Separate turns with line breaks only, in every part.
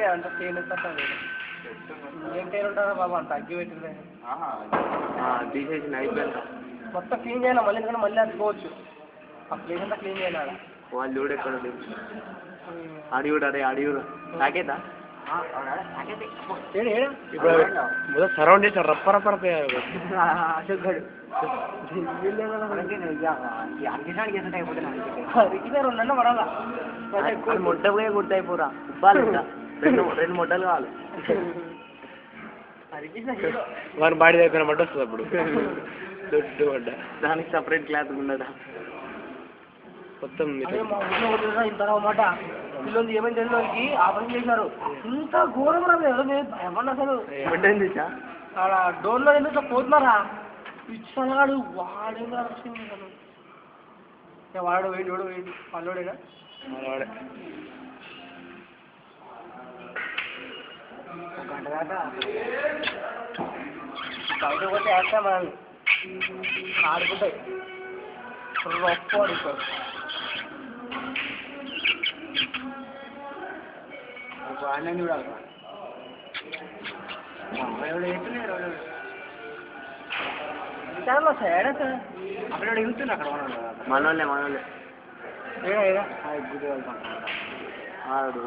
అంత ఏం టైర్ ఉంటారా బాబు అంత అగ్గి పెట్టింది
తీసేసిన అయిపోయింది
మొత్తం క్లీన్ చేయాలి మళ్ళీ ఎందుకంటే మళ్ళీ అనుకోవచ్చు ఆ ప్లేస్ అంతా క్లీన్ చేయాలి
వాళ్ళు చూడు ఎక్కడ అడిగుడు అరే అడిగుడు నాకేదా ఇప్పుడు సరౌండ్ చేసి రప్ప రప్ప మొట్ట పోయే గుర్తయిపోరా ఉప్పాలి రెండు మొట్టలు కావాలి వారి బాడీ అయిపోయిన మట్ట వస్తుంది అప్పుడు దొడ్డు పడ్డ దానికి సపరేట్ క్లాత్ ఉండదా మొత్తం
ఇంత మాట పిల్లలు ఏమైనా తెలియడానికి ఆపరేషన్ చేశారు ఇంత ఘోరం ఏమన్నా అసలు అక్కడ డోర్లో ఎందుకు పోతున్నారా ఇచ్చాడు వాడేగా వచ్చింది అసలు వాడు వేడి వాడు వేడి పల్లోడేనా
వాడే
గంట దాకా బయట పోతే వేస్తా మనల్ని ఆడుకుంటాయి రొప్ప ఆడుతారు వాడిని చూడాలి సైడ్ సార్ అక్కడ ఎగుతుంది అక్కడ మనోళ్ళే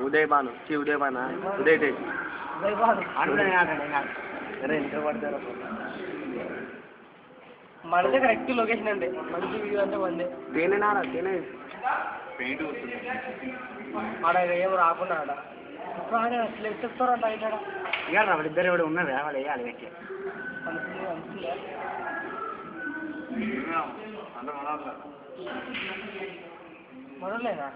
ఉదయ్ బాను ఉదయ్ బానా ఉదయ్ టేక్ ఎంత పడతారు మనదే కరెక్ట్ లొకేషన్ అండి మంచి వ్యూ అంటే మందే
తేనేనా తేనే
పెయింట్ ఆడ ఏం రాకుండా ఆడ ఇప్పుడు ఆడ లెఫ్ట్ చెప్తారంట ఇక్కడ ఇవాళ వాళ్ళిద్దరు ఎవరు ఉన్నారు వాళ్ళు వేయాలి వెక్కి మనలేదా